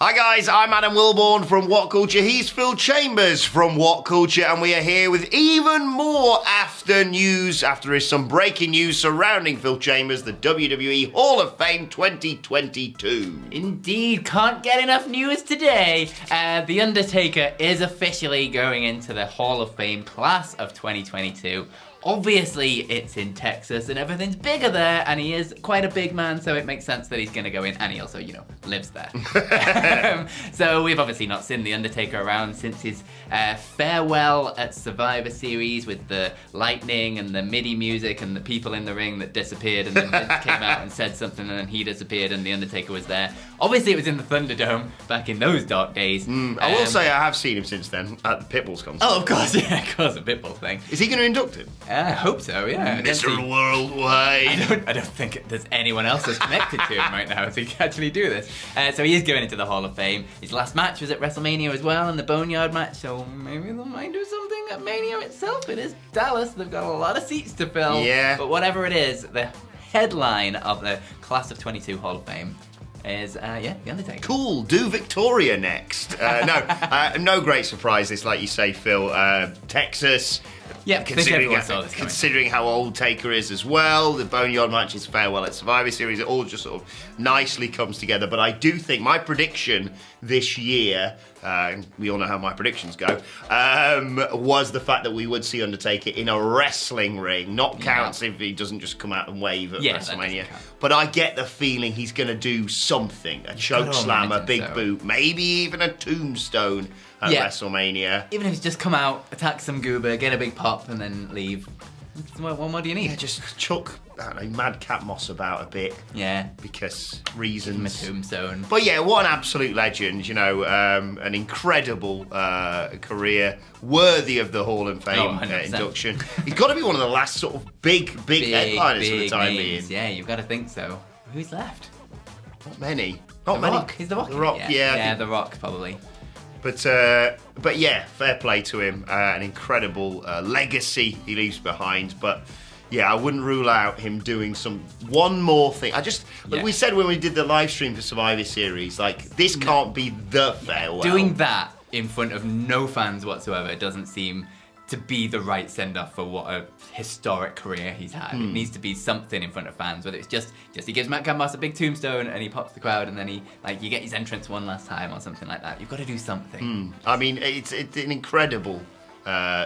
Hi guys, I'm Adam Wilborn from WhatCulture. He's Phil Chambers from WhatCulture, and we are here with even more after news. After is some breaking news surrounding Phil Chambers, the WWE Hall of Fame 2022. Indeed, can't get enough news today. The Undertaker is officially going into the Hall of Fame class of 2022. Obviously, it's in Texas and everything's bigger there, and he is quite a big man, so it makes sense that he's going to go in, and he also, lives there. So we've obviously not seen The Undertaker around since his farewell at Survivor Series with the lightning and the MIDI music and the people in the ring that disappeared, and then Vince came out and said something, and then he disappeared, and The Undertaker was there. Obviously, it was in the Thunderdome back in those dark days. I will say I have seen him since then at the Pitbull's concert. Oh, of course, yeah, of course, a Pitbull thing. Is he going to induct him? I hope so, yeah. Mr. Worldwide. I don't think there's anyone else that's connected to him right now to actually do this. So he is going into the Hall of Fame. His last match was at WrestleMania as well, in the Boneyard match, so maybe they might do something at Mania itself. It is Dallas. They've got a lot of seats to fill. Yeah. But whatever it is, the headline of the Class of 22 Hall of Fame is, The Undertaker. Cool, do Victoria next. No great surprises, like you say, Phil. Texas. Yeah, considering how old Taker is as well, the Boneyard match, his farewell at Survivor Series, it all just sort of nicely comes together. But I do think my prediction this year, we all know how my predictions go, was the fact that we would see Undertaker in a wrestling ring. Not counts if he doesn't just come out and wave at WrestleMania. But I get the feeling he's going to do something. A choke slam, a big boot, maybe even a tombstone at WrestleMania. Even if he's just come out, attack some goober, get a big pop, and then leave. What more do you need? Yeah, just chuck, Madcap Moss about a bit. Yeah. Because reasons. A tombstone. But yeah, what an absolute legend, an incredible career, worthy of the Hall of Fame induction. He's got to be one of the last sort of big headliners for the time being. Yeah, you've got to think so. Who's left? Not many. Rock. He's the Rock. The Rock, yeah, The Rock, probably. But yeah, fair play to him. An incredible legacy he leaves behind. But yeah, I wouldn't rule out him doing one more thing. Like we said when we did the live stream for Survivor Series, this can't be the farewell. Doing that in front of no fans whatsoever doesn't seem to be the right send-off for what a historic career he's had. It needs to be something in front of fans, whether it's just he gives Matt Canvas a big tombstone and he pops the crowd, and then you get his entrance one last time or something like that. You've got to do something. I mean, it's an incredible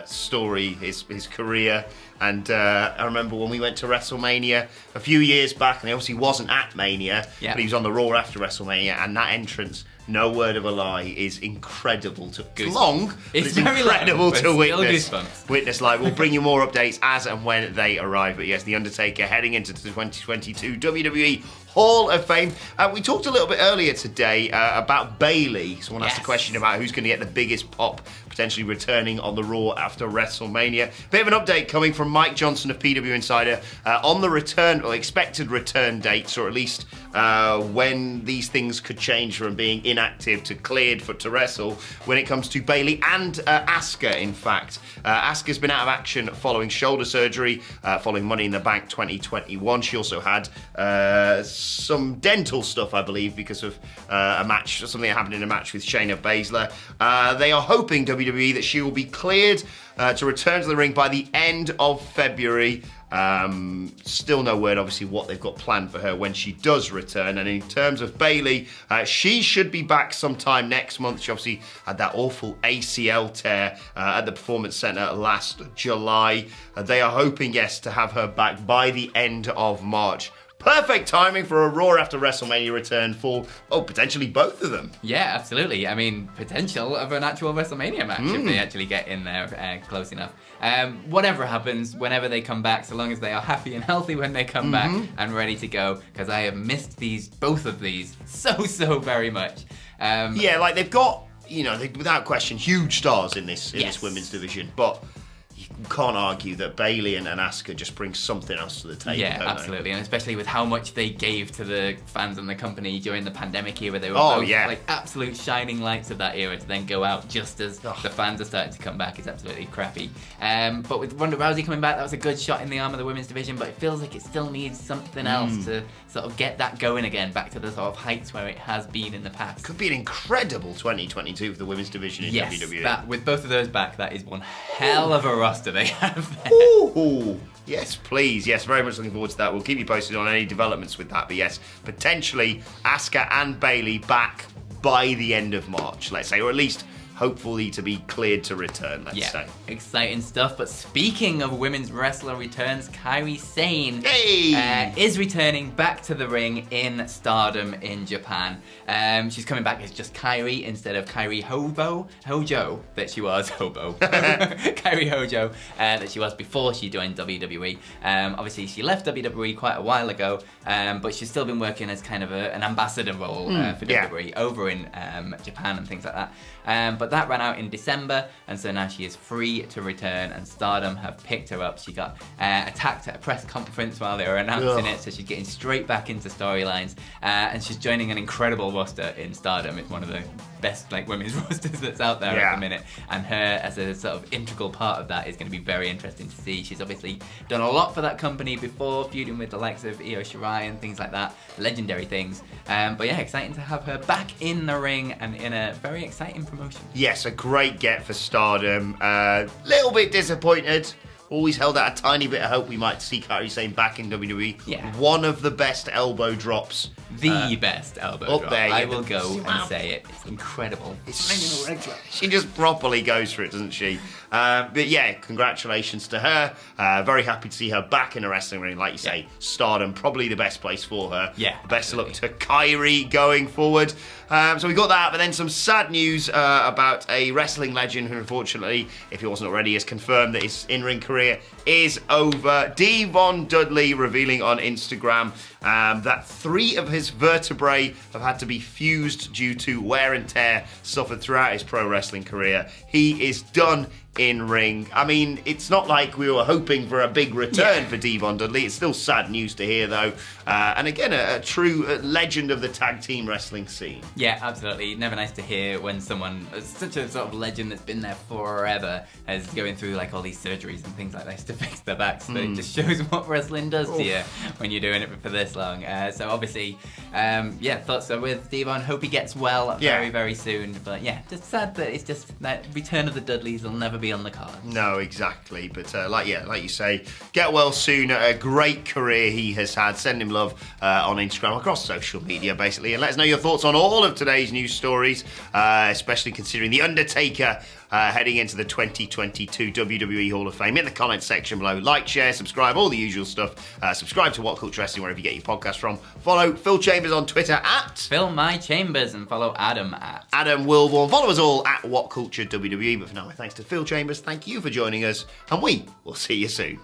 story, his career. And I remember when we went to WrestleMania a few years back, and he obviously wasn't at Mania, but he was on the Raw after WrestleMania, and that entrance, no word of a lie, is incredible to it's long, but it's incredible to witness live. We'll bring you more updates as and when they arrive. But yes, The Undertaker heading into the 2022 WWE Hall of Fame. We talked a little bit earlier today about Bayley. Someone asked a question about who's going to get the biggest pop, potentially returning on the Raw after WrestleMania. Bit of an update coming from Mike Johnson of PW Insider on the return or expected return dates, or at least when these things could change from being inactive to cleared to wrestle when it comes to Bayley and Asuka, in fact. Asuka's been out of action following shoulder surgery, following Money in the Bank 2021. She also had some dental stuff, I believe, because of something that happened in a match with Shayna Baszler. They are hoping, WWE, that she will be cleared to return to the ring by the end of February. Still no word, obviously, what they've got planned for her when she does return. And in terms of Bayley, she should be back sometime next month. She obviously had that awful ACL tear at the Performance Center last July. They are hoping, yes, to have her back by the end of March. Perfect timing for a Raw after WrestleMania return for, potentially both of them. Yeah, absolutely. I mean, potential of an actual WrestleMania match if they actually get in there close enough. Whatever happens, whenever they come back, so long as they are happy and healthy when they come back and ready to go, because I have missed both of these so very much. They've got, without question, huge stars in this women's division, but can't argue that Bayley and Asuka just bring something else to the table. Yeah, don't absolutely, they? and especially with how much they gave to the fans and the company during the pandemic era. They were both like absolute shining lights of that era to then go out just as the fans are starting to come back is absolutely crappy. But with Ronda Rousey coming back, that was a good shot in the arm of the women's division, but it feels like it still needs something else to sort of get that going again, back to the sort of heights where it has been in the past. Could be an incredible 2022 for the women's division in WWE. That, with both of those back, that is one hell of a roster they have there. Ooh. Yes, please. Yes, very much looking forward to that. We'll keep you posted on any developments with that. But yes, potentially Asuka and Bayley back by the end of March, let's say, or at least hopefully to be cleared to return, let's say. Exciting stuff. But speaking of women's wrestler returns, Kairi Sane is returning back to the ring in Stardom in Japan. She's coming back as just Kairi instead of Kairi Hojo that she was. Kairi Hojo that she was before she joined WWE. Obviously, she left WWE quite a while ago, but she's still been working as kind of an ambassador role for WWE over in Japan and things like that. But that ran out in December, and so now she is free to return, and Stardom have picked her up. She got attacked at a press conference while they were announcing it, so she's getting straight back into storylines, and she's joining an incredible roster in Stardom. It's one of the best women's rosters that's out there at the minute, and her as a sort of integral part of that is going to be very interesting to see. She's obviously done a lot for that company before, feuding with the likes of Io Shirai and things like that, legendary things. But yeah, exciting to have her back in the ring and in a very exciting promotion. Yes, a great get for Stardom. Little bit disappointed. Always held out a tiny bit of hope we might see Kairi Sane back in WWE. Yeah. One of the best elbow drops. The best elbow drop. There, I will go and say it. It's incredible. She just properly goes for it, doesn't she? But yeah, congratulations to her. Very happy to see her back in a wrestling ring. Like you say, Stardom, probably the best place for her. Yeah. Best of luck to Kairi going forward. So we got that, but then some sad news about a wrestling legend who, unfortunately, if he wasn't already, has confirmed that his in-ring career is over. Devon Dudley revealing on Instagram that 3 of his vertebrae have had to be fused due to wear and tear suffered throughout his pro wrestling career. He is done in ring. I mean, it's not like we were hoping for a big return for Devon Dudley. It's still sad news to hear, though. And again, a true legend of the tag team wrestling scene. Yeah, absolutely. Never nice to hear when someone, such a sort of legend that's been there forever, is going through all these surgeries and things like this to fix their backs. So it just shows what wrestling does to you when you're doing it for this long. So obviously, thoughts are with Devon. Hope he gets well very, very soon. But yeah, just sad that it's just that return of the Dudleys will never be on the cards. No, exactly. But like you say, get well soon. A great career he has had. Send him love on Instagram, across social media, basically, and let us know your thoughts on all of today's news stories, especially considering the Undertaker heading into the 2022 WWE Hall of Fame. In the comments section below, like, share, subscribe, all the usual stuff. Subscribe to WhatCulture Wrestling wherever you get your podcast from. Follow Phil Chambers on Twitter at PhilMyChambers, and follow Adam at Adam Wilborn. Follow us all at WhatCulture WWE. But for now, thanks to Phil Chambers. Thank you for joining us, and we will see you soon.